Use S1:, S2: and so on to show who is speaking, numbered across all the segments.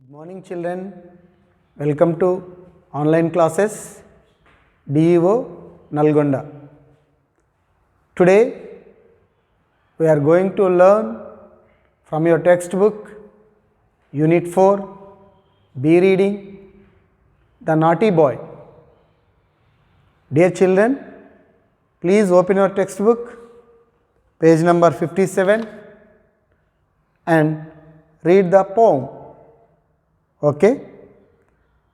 S1: Good morning children, welcome to online classes DEO Nalgonda. Today we are going to learn from your textbook Unit 4 B reading The Naughty Boy. Dear children, please open your textbook page number 57 and read the poem. Okay?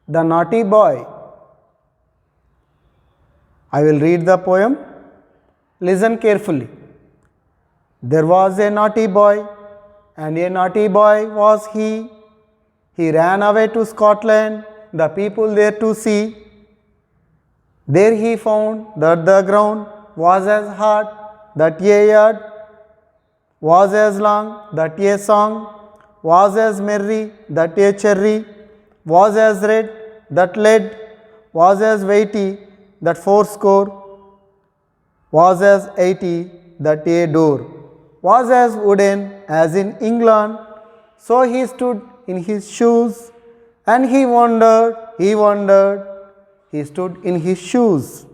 S1: The Naughty Boy. I will read the poem. Listen carefully. There was a naughty boy, and a naughty boy was he. He ran away to Scotland, the people there to see. There he found that the ground was as hard, that a yard was as long, that a song was as merry, that a cherry was as red, that lead was as weighty, that fourscore was as 80, that a door was as wooden as in England. So he stood in his shoes, and he wondered, he stood in his shoes,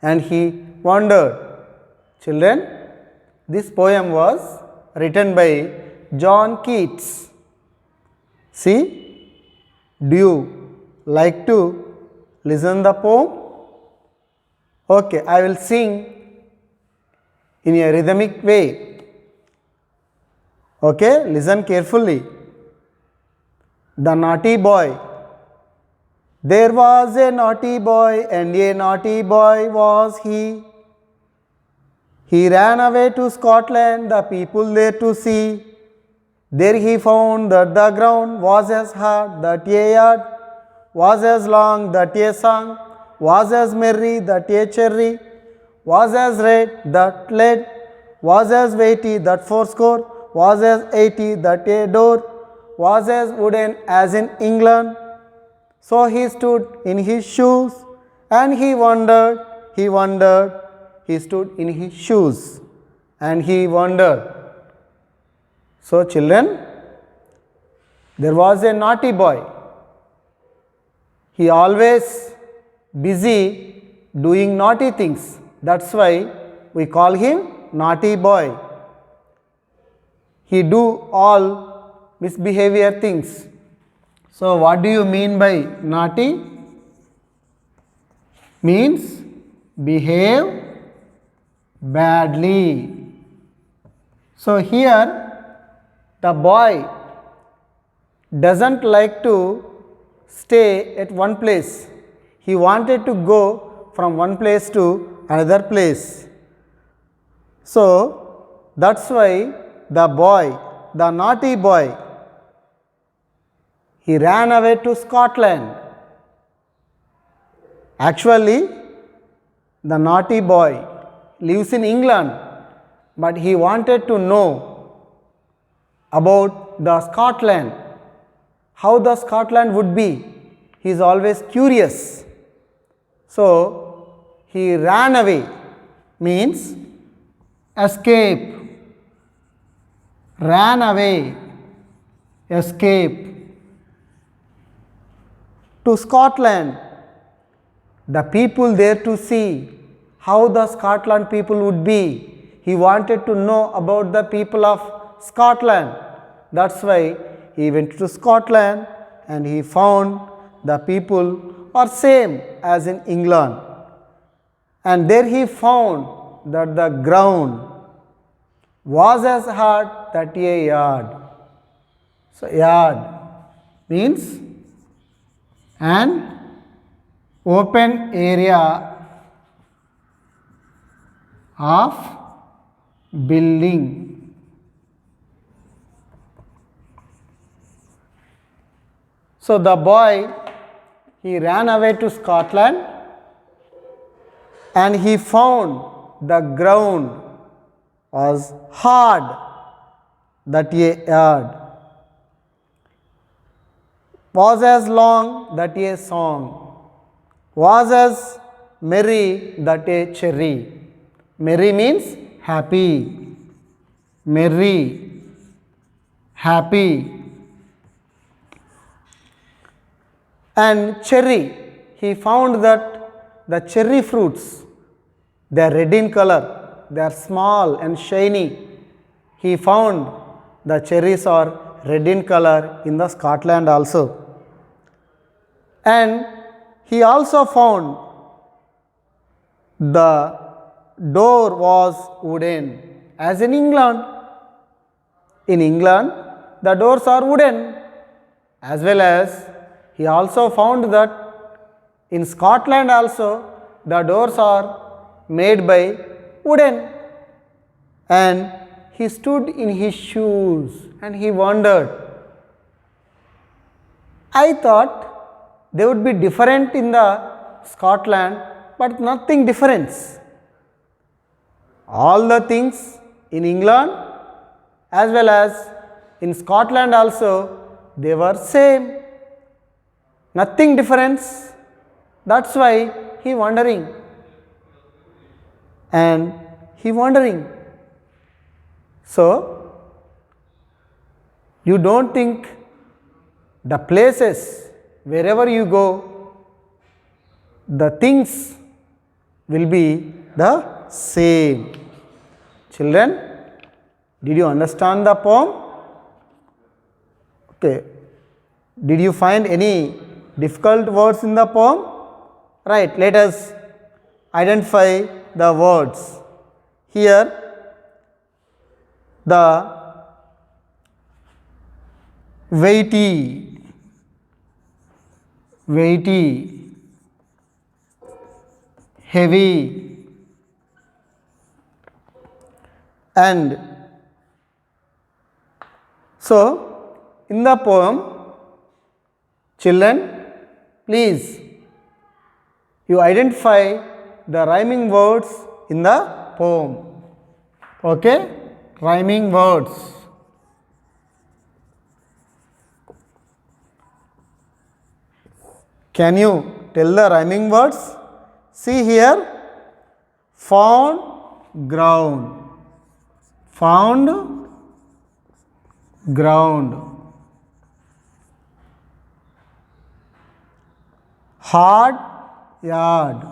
S1: and he wondered. Children, this poem was written by John Keats. See, do you like to listen the poem? Okay, I will sing in a rhythmic way. Okay, listen carefully. The Naughty Boy. There was a naughty boy, and a naughty boy was he. He ran away to Scotland, the people there to see. There he found that the ground was as hard, that a yard was as long, that a song was as merry, that a cherry was as red, that lead was as weighty, that fourscore was as 80, that a door was as wooden as in England. So he stood in his shoes, and he wondered, he stood in his shoes, and he wondered. So children, there was a naughty boy. He always busy doing naughty things. That's why we call him naughty boy. He do all misbehavior things. So what do you mean by naughty? Means behave badly. So here the boy doesn't like to stay at one place. He wanted to go from one place to another place. So that's why the boy, the naughty boy, he ran away to Scotland. Actually, the naughty boy lives in England, but he wanted to know about the Scotland, how the Scotland would be. He is always curious. So he ran away, means escape. Ran away, escape. To Scotland, the people there to see how the Scotland people would be. He wanted to know about the people of Scotland. That's why he went to Scotland, and he found the people are same as in England. And there he found that the ground was as hard, that a yard. So yard means an open area of building. So the boy, he ran away to Scotland, and he found the ground was hard, that a yard was as long, that a song was as merry, that a cherry. Merry means happy. Merry, happy. And cherry, he found that the cherry fruits, they are red in color, they are small and shiny. He found the cherries are red in color in the Scotland also. And he also found the door was wooden, as in England. In England, the doors are wooden, as well as he also found that in Scotland also the doors are made by wooden. And he stood in his shoes and he wondered, I thought they would be different in the Scotland, but nothing difference. All the things in England as well as in Scotland also, they were same. Nothing difference. That's why he wondering. And he wondering. So, you don't think the places wherever you go, the things will be the same. Children, did you understand the poem? Okay. Did you find any difficult words in the poem? Right, let us identify the words. Here, the weighty, heavy, and so in the poem, children, please you identify the rhyming words in the poem. Okay, rhyming words. Can you tell the rhyming words? See here, found ground, found ground, hard yard,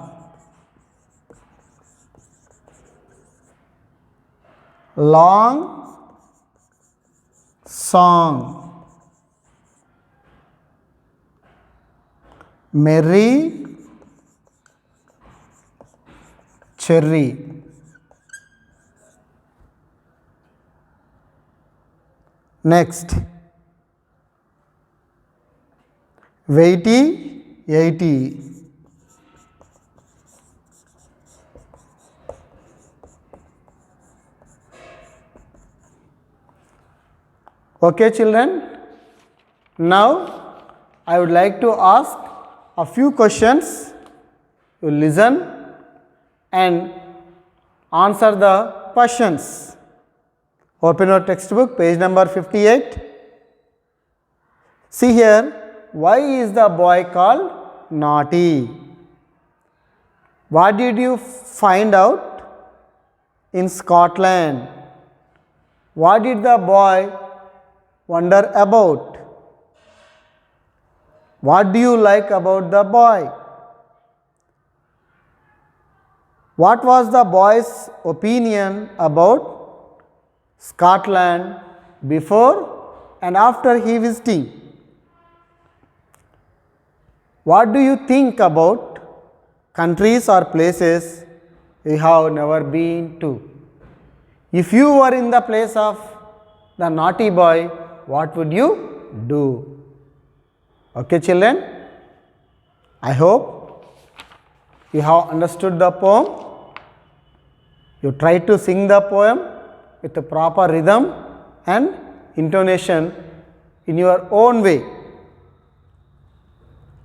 S1: long song, merry cherry, next weighty 80, okay children. Now I would like to ask a few questions. You listen and answer the questions. Open your textbook, page number 58. See here, why is the boy called naughty? What did you find out in Scotland? What did the boy wonder about? What do you like about the boy? What was the boy's opinion about Scotland before and after he visiting? What do you think about countries or places you have never been to? If you were in the place of the naughty boy, what would you do? Okay children, I hope you have understood the poem. You try to sing the poem with a proper rhythm and intonation in your own way.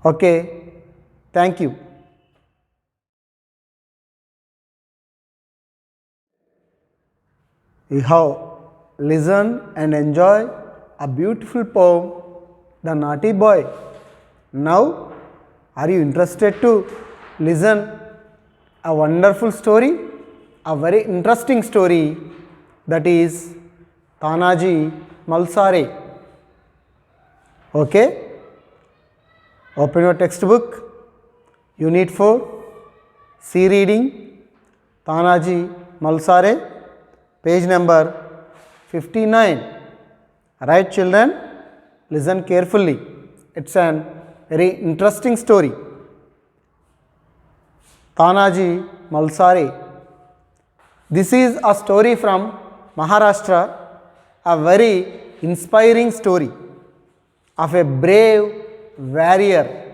S1: Okay, thank you. You have listened and enjoyed a beautiful poem, The Naughty Boy. Now, are you interested to listen a wonderful story, a very interesting story, that is Tanaji Malsare? Okay? Open your textbook, Unit 4, C reading, Tanaji Malsare, page number 59. Right, children? Listen carefully. It's an very interesting story. Tanaji Malsare. This is a story from Maharashtra, a very inspiring story of a brave warrior,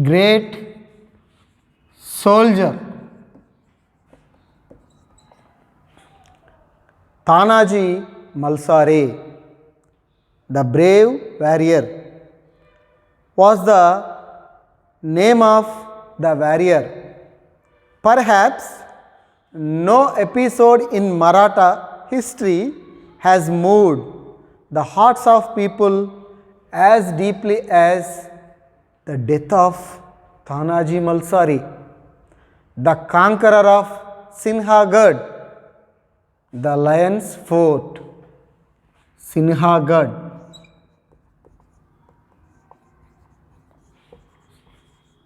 S1: great soldier. Tanaji Malsare, the brave warrior, was the name of the warrior. Perhaps no episode in Maratha history has moved the hearts of people as deeply as the death of Tanaji Malsare, the conqueror of Sinhagad, the Lion's Fort. Sinhagad.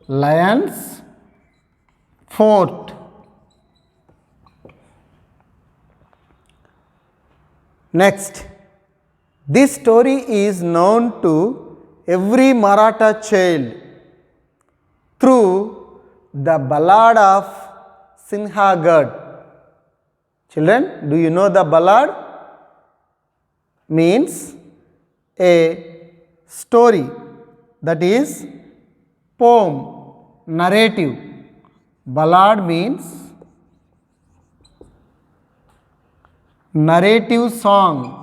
S1: Lion's Fort. Next, this story is known to every Maratha child through the ballad of Sinhagad. Children, do you know the ballad? Means a story, that is poem, narrative. Ballad means narrative song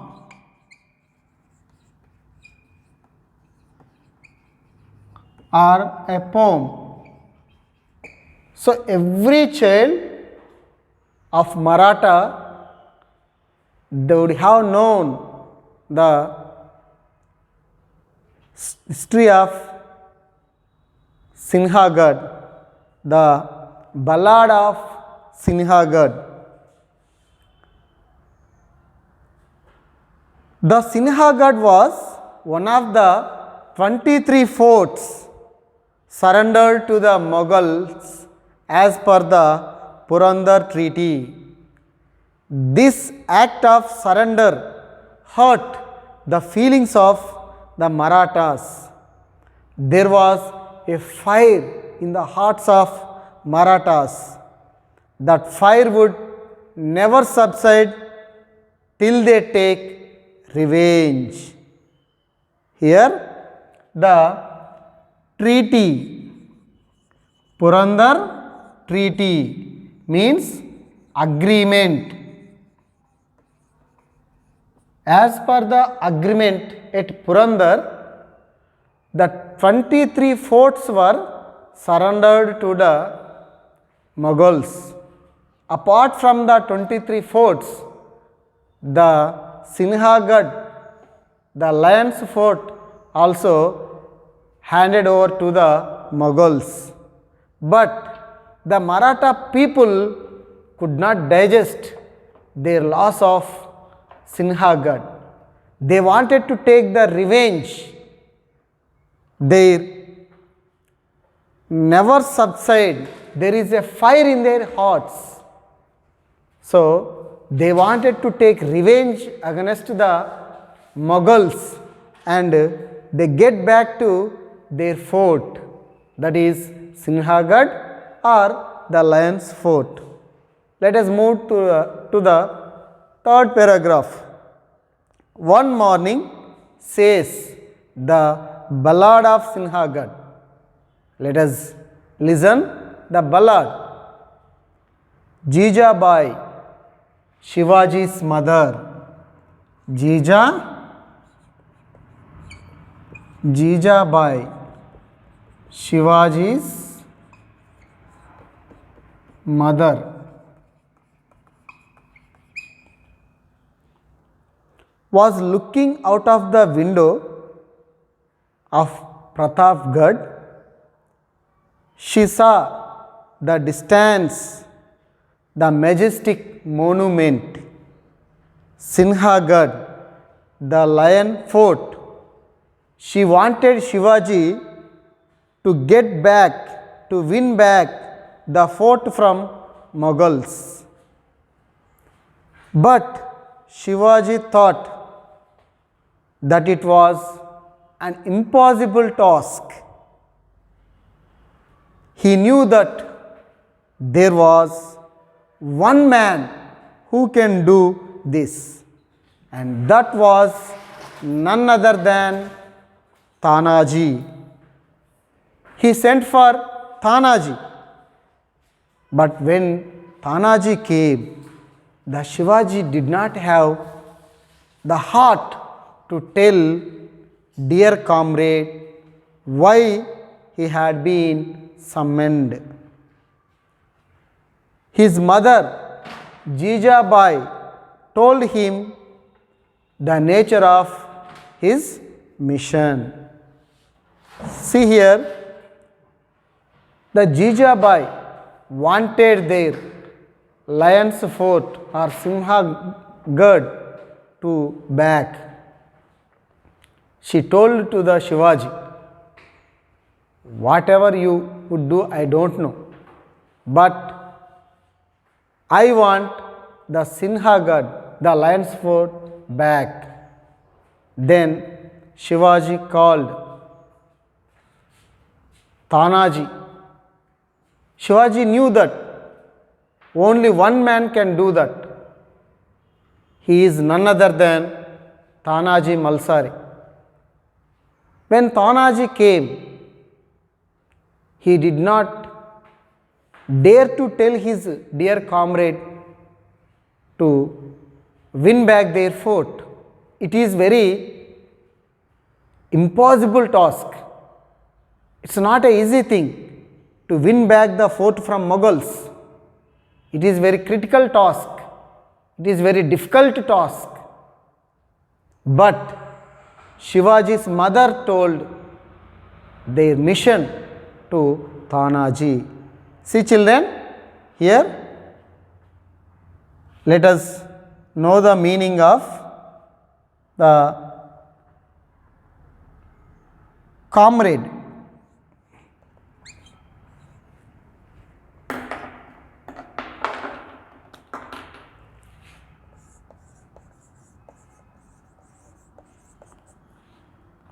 S1: or a poem. So every child of Maratha, they would have known the history of Sinhagad, the ballad of Sinhagad. The Sinhagad was one of the 23 forts surrendered to the Mughals as per the Purandar Treaty. This act of surrender hurt the feelings of the Marathas. There was a fire in the hearts of Marathas. That fire would never subside till they take revenge. Here the treaty, Purandar Treaty means agreement. As per the agreement at Purandar, the 23 forts were surrendered to the Mughals. Apart from the 23 forts, the Sinhagad, the Lion's Fort, also handed over to the Mughals. But the Maratha people could not digest their loss of Sinhagad. They wanted to take the revenge. They never subside. There is a fire in their hearts. So they wanted to take revenge against the Mughals and they get back to their fort, that is Sinhagad or the Lion's Fort. Let us move to the third paragraph. One morning, says the ballad of Sinhagad. Let us listen the ballad. Jijabai, Shivaji's mother. Jijabai, Shivaji's mother, was looking out of the window of Pratapgarh. She saw the distance, the majestic monument, Sinhagad, the lion fort. She wanted Shivaji to get back, to win back the fort from Mughals. But Shivaji thought that it was an impossible task. He knew that there was one man who can do this, and that was none other than Tanaji. He sent for Tanaji, but when Tanaji came, the Shivaji did not have the heart to tell dear comrade why he had been summoned. His mother Jijabai told him the nature of his mission. See here, the Jijabai wanted their lion's fort or Sinhagad to back. She told to the Shivaji, whatever you would do, I don't know, but I want the Sinhagad, the lion's fort, back. Then Shivaji called Tanaji. Shivaji knew that only one man can do that. He is none other than Tanaji Malsari. When Tanaji came, he did not dare to tell his dear comrade to win back their fort. It is very impossible task. It's not an easy thing to win back the fort from Mughals. It is very critical task. It is very difficult task. But Shivaji's mother told their mission to Tanaji. See children, here let us know the meaning of the comrade.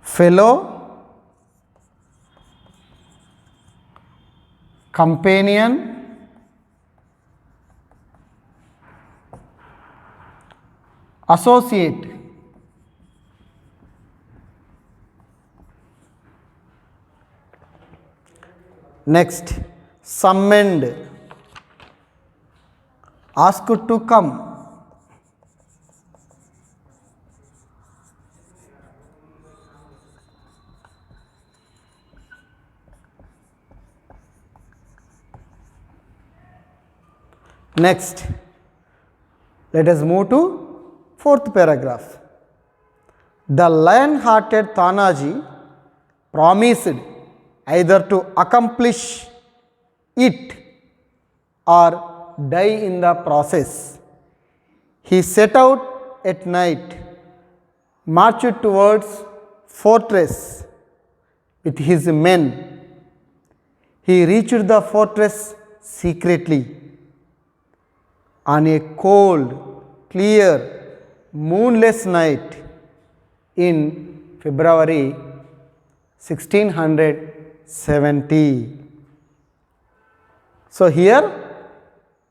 S1: Fellow, companion, associate. Next, summoned, asked to come. Next, let us move to fourth paragraph. The lion-hearted Tanaji promised either to accomplish it or die in the process. He set out at night, marched towards fortress with his men. He reached the fortress secretly. On a cold, clear, moonless night in February 1670. So here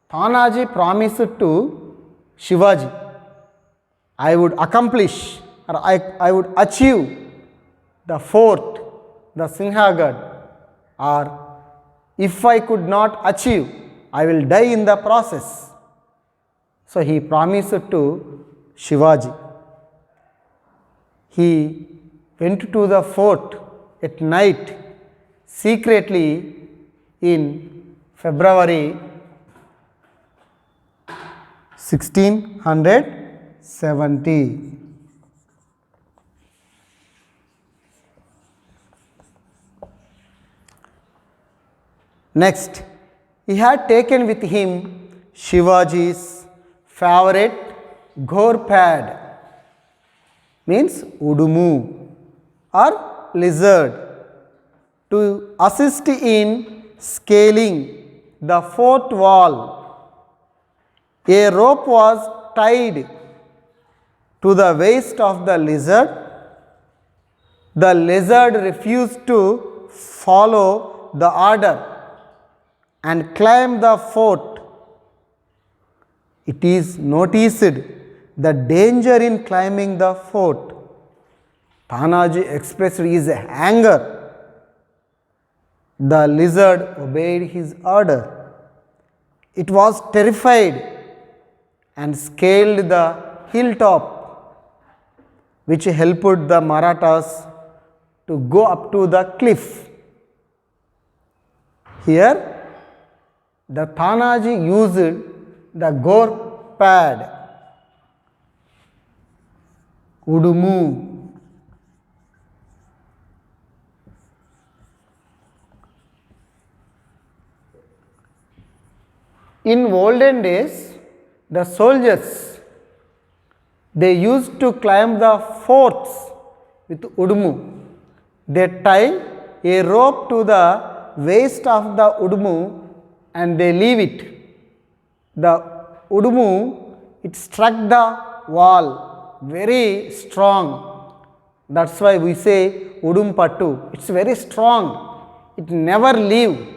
S1: Tanaji promised to Shivaji, I would accomplish or I would achieve the fort, the Sinhagad, or if I could not achieve, I will die in the process. So he promised to Shivaji. He went to the fort at night secretly in February 1670. Next, he had taken with him Shivaji's favorite Ghorpad. means Udumu or lizard to assist in scaling the fort wall. A rope was tied to the waist of the lizard. The lizard refused to follow the order and climb the fort. It is noticed the danger in climbing the fort. Tanaji expressed his anger. The lizard obeyed his order. It was terrified and scaled the hilltop, which helped the Marathas to go up to the cliff. Here, the Tanaji used the gore pad, Udumu. In olden days, the soldiers, they used to climb the forts with Udumu. They tie a rope to the waist of the Udumu and they leave it. The Udumu, it struck the wall very strong. That's why we say Udum Pattu. It's very strong. It never leave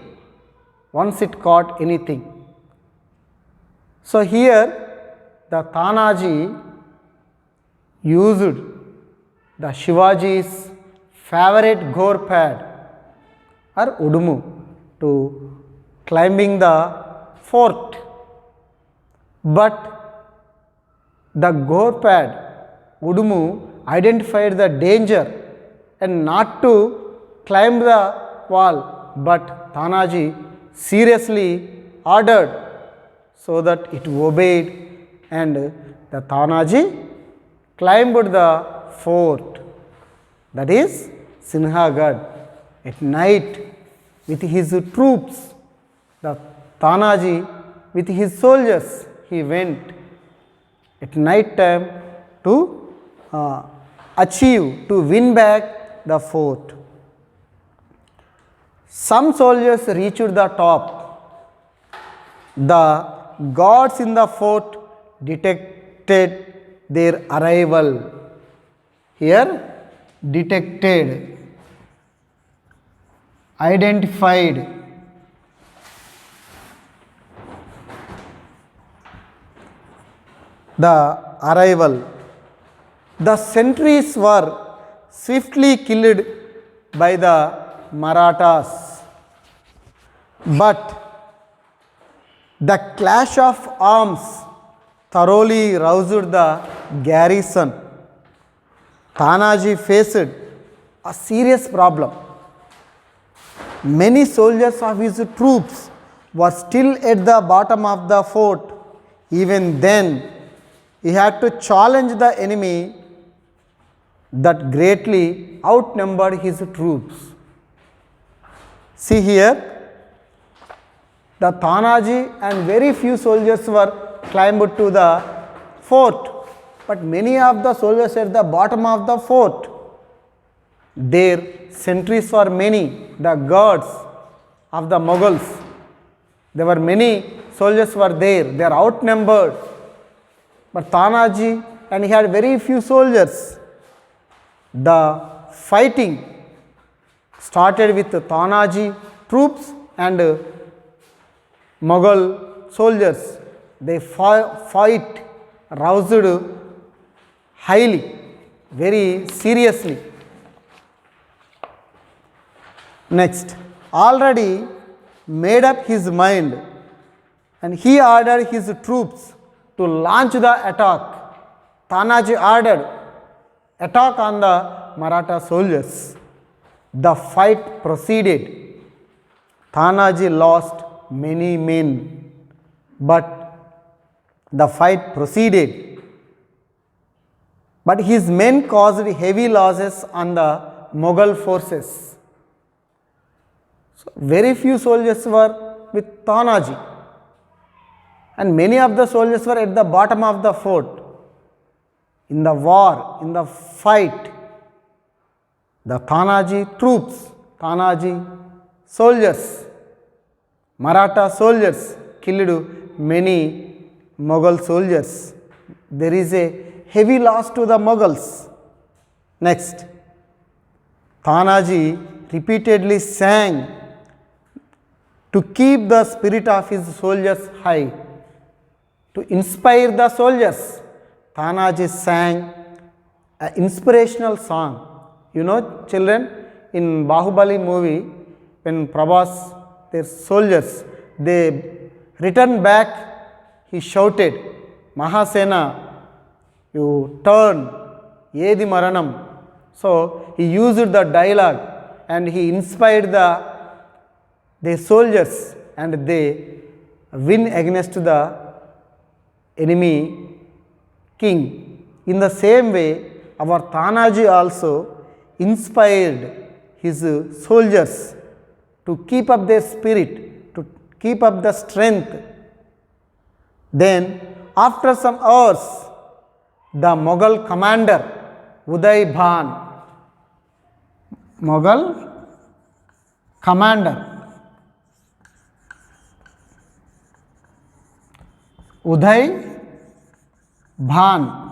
S1: once it caught anything. So here the Tanaji used the Shivaji's favorite gore pad or Udumu to climbing the fort. But the gore pad, Udumu, identified the danger and not to climb the wall, but Tanaji seriously ordered so that it obeyed and the Tanaji climbed the fort, that is Sinhagad. At night with his troops, the Tanaji with his soldiers, he went at night time to to win back the fort. Some soldiers reached the top. The guards in the fort detected their arrival. Here, detected, identified. The arrival. The sentries were swiftly killed by the Marathas, but the clash of arms thoroughly roused the garrison. Tanaji faced a serious problem. Many soldiers of his troops were still at the bottom of the fort. Even then, he had to challenge the enemy that greatly outnumbered his troops. See here, the Tanaji and very few soldiers were climbed to the fort, but many of the soldiers at the bottom of the fort. Their sentries were many, the guards of the Mughals. There were many soldiers were there, they are outnumbered. But Tanaji, and he had very few soldiers. The fighting started with Tanaji troops and Mughal soldiers. They fight roused highly, very seriously. Next, already made up his mind and he ordered his troops to launch the attack. Tanaji ordered attack on the Maratha soldiers. The fight proceeded. Tanaji lost many men, but the fight proceeded. But his men caused heavy losses on the Mughal forces. So very few soldiers were with Tanaji, and many of the soldiers were at the bottom of the fort. in the war, in the fight, the Tanaji troops, Tanaji soldiers, Maratha soldiers killed many Mughal soldiers. There is a heavy loss to the Mughals. Next, Tanaji repeatedly sang to keep the spirit of his soldiers high, to inspire the soldiers. Tanaji sang an inspirational song. You know, children, in Bahubali movie, when Prabhas, their soldiers, they returned back, he shouted, Mahasena, you turn, Yedi Maranam. So, he used the dialogue and he inspired their soldiers and they win against the enemy king. In the same way, our Tanaji also inspired his soldiers to keep up their spirit, to keep up the strength. Then, after some hours, the Mughal commander Uday Bhan, Mughal commander Uday Bhan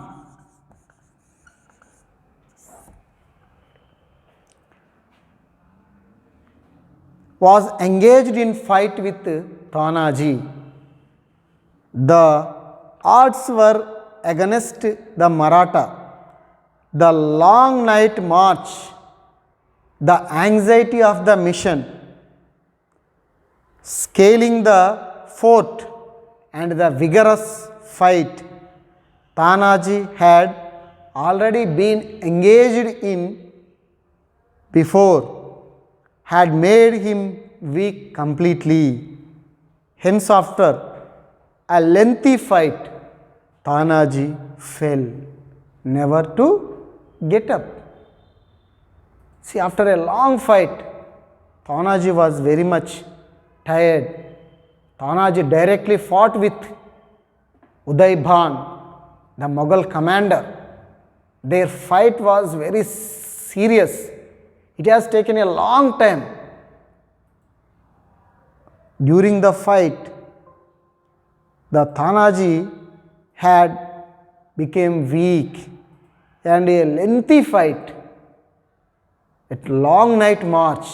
S1: was engaged in fight with Tanaji. The odds were against the Maratha. The long night march, the anxiety of the mission, scaling the fort and the vigorous fight Tanaji had already been engaged in before had made him weak completely. Hence, after a lengthy fight, Tanaji fell, never to get up. See, after a long fight, Tanaji was very much tired. Tanaji directly fought with Uday Bhan, the Mughal commander. Their fight was very serious. It has taken a long time. During the fight, the Tanaji had become weak and a lengthy fight, a long night march.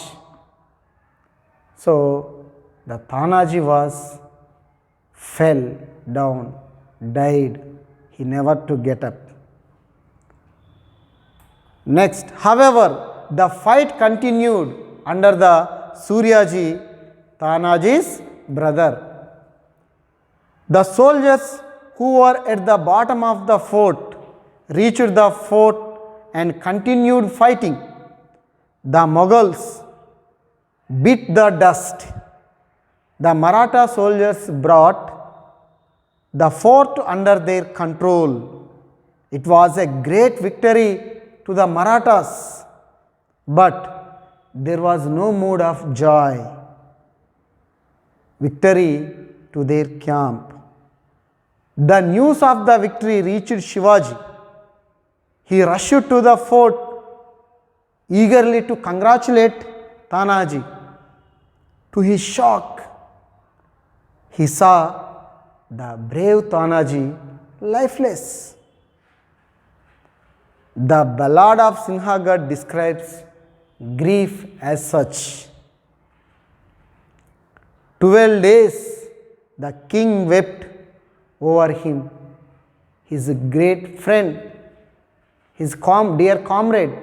S1: So, the Tanaji fell down, died. He never to get up. Next, however, the fight continued under the Suryaji, Tanaji's brother. The soldiers who were at the bottom of the fort reached the fort and continued fighting. The Mughals beat the dust. The Maratha soldiers brought the fort under their control. It was a great victory to the Marathas, but there was no mood of joy. Victory to their camp. The news of the victory reached Shivaji. He rushed to the fort eagerly to congratulate Tanaji. To his shock, he saw the brave Tanaji lifeless. The ballad of Sinhagad describes grief as such. 12 days the king wept over him, his great friend, his dear comrade,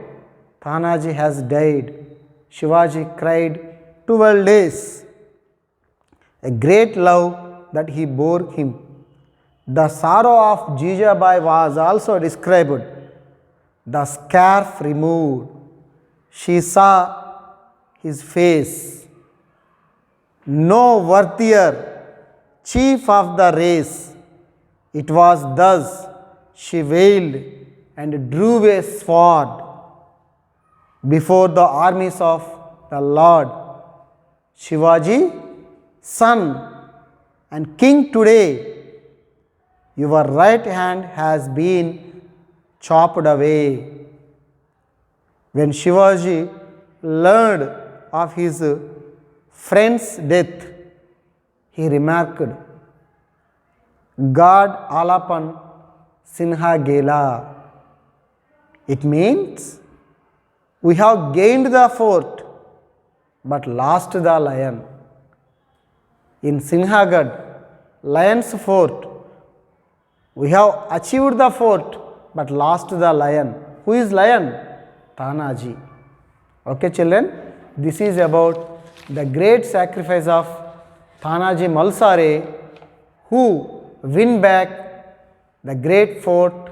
S1: Tanaji has died. Shivaji cried 12 days. A great love that he bore him. The sorrow of Jijabai was also described. The scarf removed. She saw his face. No worthier chief of the race. It was thus she wailed and drew a sword before the armies of the Lord. Shivaji, son and king today, your right hand has been chopped away. When Shivaji learned of his friend's death, he remarked, God alapan Sinha Gela. It means we have gained the fort but lost the lion. In Sinhagad, Lion's Fort, we have achieved the fort but lost the lion. Who is lion? Tanaji. Okay children, this is about the great sacrifice of Tanaji Malsare, who win back the great fort,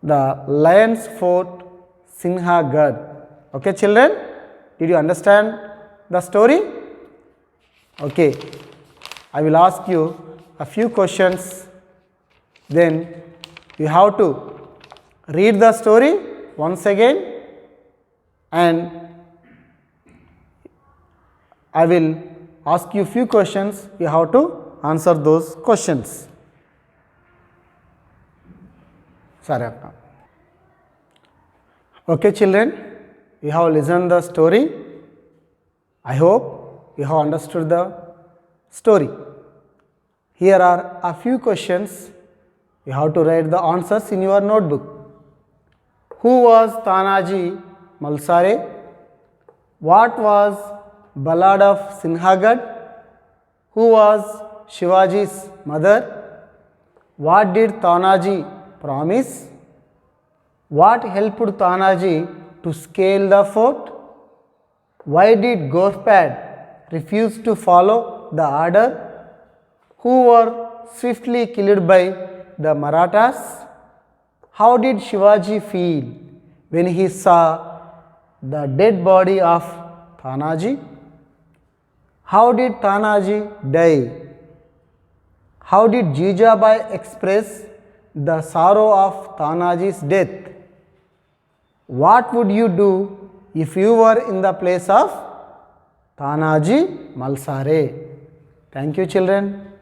S1: the Lion's Fort, Sinhagad. Okay children, did you understand the story? Okay, I will ask you a few questions, then you have to read the story once again, and I will ask you few questions, you have to answer those questions. Sorry. Okay children, you have listened the story. I hope you have understood the story. Here are a few questions. You have to write the answers in your notebook. Who was Tanaji Malsare? What was Ballad of Sinhagad? Who was Shivaji's mother? What did Tanaji promise? What helped Tanaji to scale the fort? Why did Ghorpad refuse to follow the order? Who were swiftly killed by the Marathas? How did Shivaji feel when he saw the dead body of Tanaji? How did Tanaji die? How did Jijabai express the sorrow of Tanaji's death? What would you do if you were in the place of Tanaji Malsare? Thank you children.